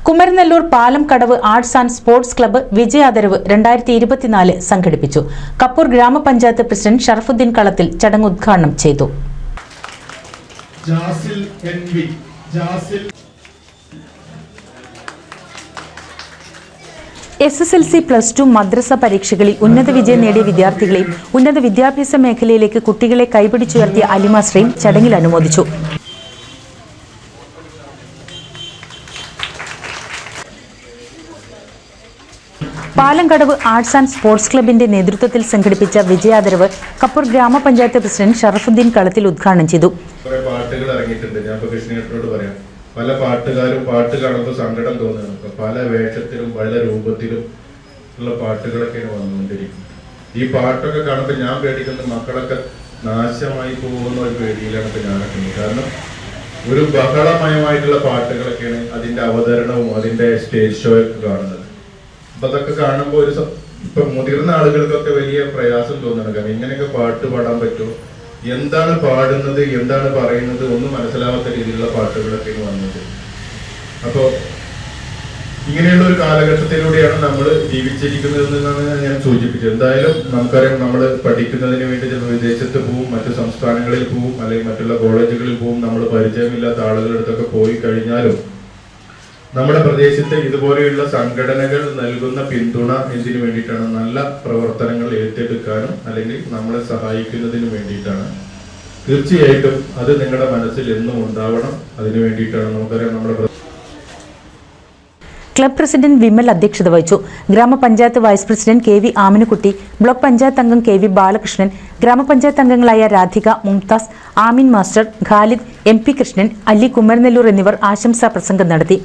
Kumaranellur Palamkadavu arts and sports club വിജയാദരവ് 2024 സംഘടിപ്പിച്ചു. കപ്പൂർ ഗ്രാമപഞ്ചായത്ത് പ്രസിഡന്റ് ഷറഫുദ്ദീൻ കളത്തിൽ ചടങ്ങ് ഉദ്ഘാടനം ചെയ്തു. SSLC +2 മദ്രസ പരീക്ഷകളിൽ ഉന്നത വിജയം നേടിയ വിദ്യാർത്ഥികളെയും ഉന്നത വിദ്യാഭ്യാസ മേഖലയിലേക്ക് കുട്ടികളെ കൈപിടിച്ചുയർത്തിയ അലിമാശ്രയും ചടങ്ങിൽ അനുമോദിച്ചു. പാലംകടവ് ആർട്സ് ആൻഡ് സ്പോർട്സ് ക്ലബിന്റെ നേതൃത്വത്തിൽ സംഘടിപ്പിച്ച വിജയാദരവ് കപ്പൂർ ഗ്രാമപഞ്ചായത്ത് പ്രസിഡന്റ് ഷറഫുദ്ദീൻ കളത്തിൽ ഉദ്ഘാടനം ചെയ്തു. പാട്ടുകൾ ഇറങ്ങിയിട്ടുണ്ട്. ഞാൻ കൃഷ്ണേട്ടനോട് പറയാം, പല പാട്ടുകാരും പാട്ട് കാണുമ്പോൾ സങ്കടം തോന്നുന്നു. പല വേഷത്തിലും പല രൂപത്തിലും ഉള്ള പാട്ടുകളൊക്കെയാണ് വന്നുകൊണ്ടിരിക്കുന്നത്. ഈ പാട്ടൊക്കെ കാണുമ്പോൾ ഞാൻ പേടിക്കുന്ന മക്കളൊക്കെ നാശമായി പോകുന്ന ഒരു പേടിയിലാണ് ഞാനൊക്കെ. കാരണം ഒരു ബഹളമയമായിട്ടുള്ള പാട്ടുകളൊക്കെയാണ് അതിന്റെ അവതരണവും അതിന്റെ സ്റ്റേജ് ഷോ ഒക്കെ കാണുന്നത്. അപ്പൊ അതൊക്കെ കാണുമ്പോൾ ഇപ്പൊ മുതിർന്ന ആളുകൾക്കൊക്കെ വലിയ പ്രയാസം തോന്നുന്നു. കാരണം ഇങ്ങനെയൊക്കെ പാട്ട് പാടാൻ പറ്റുമോ, എന്താണ് പാടുന്നത്, എന്താണ് പറയുന്നത് ഒന്നും മനസ്സിലാവാത്ത രീതിയിലുള്ള പാട്ടുകളൊക്കെയാണ് വന്നത്. അപ്പോൾ ഇങ്ങനെയുള്ള ഒരു കാലഘട്ടത്തിലൂടെയാണ് നമ്മൾ ജീവിച്ചിരിക്കുന്നതെന്നാണ് ഞാൻ സൂചിപ്പിച്ചത്. എന്തായാലും നമുക്കറിയാം, നമ്മൾ പഠിക്കുന്നതിന് വേണ്ടി ചിലപ്പോൾ വിദേശത്ത് പോവും, മറ്റു സംസ്ഥാനങ്ങളിൽ പോവും, അല്ലെങ്കിൽ മറ്റുള്ള കോളേജുകളിൽ പോവും. നമ്മൾ പരിചയമില്ലാത്ത ആളുകളുടെ അടുത്തൊക്കെ പോയി കഴിഞ്ഞാലും നമ്മുടെ പ്രദേശത്ത് ഇതുപോലെയുള്ള സംഘടനകൾ നൽകുന്ന പിന്തുണ എന്തിനു വേണ്ടിയിട്ടാണ്? നല്ല പ്രവർത്തനങ്ങൾ ഏറ്റെടുക്കാനും അല്ലെങ്കിൽ നമ്മളെ സഹായിക്കുന്നതിന് വേണ്ടിയിട്ടാണ്. തീർച്ചയായിട്ടും അത് നിങ്ങളുടെ മനസ്സിൽ എന്നും ഉണ്ടാവണം. അതിനു വേണ്ടിയിട്ടാണ്. നമുക്കറിയാം, നമ്മുടെ ക്ലബ് പ്രസിഡന്റ് വിമൽ അധ്യക്ഷത വഹിച്ചു. ഗ്രാമപഞ്ചായത്ത് vice president KV Aminukutty, block panchayat അംഗം KV ബാലകൃഷ്ണൻ, ഗ്രാമപഞ്ചായത്ത് അംഗങ്ങളായ രാധിക, മുംതാസ്, ആമിൻ മാസ്റ്റർ, ഖാലിദ്, MP കൃഷ്ണൻ, അലി കുമരനെല്ലൂർ എന്നിവർ ആശംസാ പ്രസംഗം നടത്തി.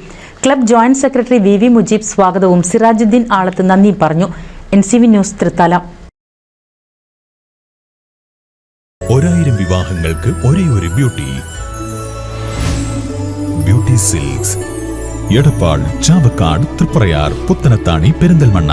Club joint secretary VV Mujeeb സ്വാഗതവും സിറാജുദ്ദീൻ ആളത്ത് നന്ദിയും പറഞ്ഞു. NCV news Thrithala. 1000 വിവാഹങ്ങൾക്ക് ഒരേ ഒരു ബ്യൂട്ടി സിൽക്സ്, എടപ്പാൾ, ചാവക്കാട്, തൃപ്രയാർ, പുത്തനത്താണി, പെരിന്തൽമണ്ണ.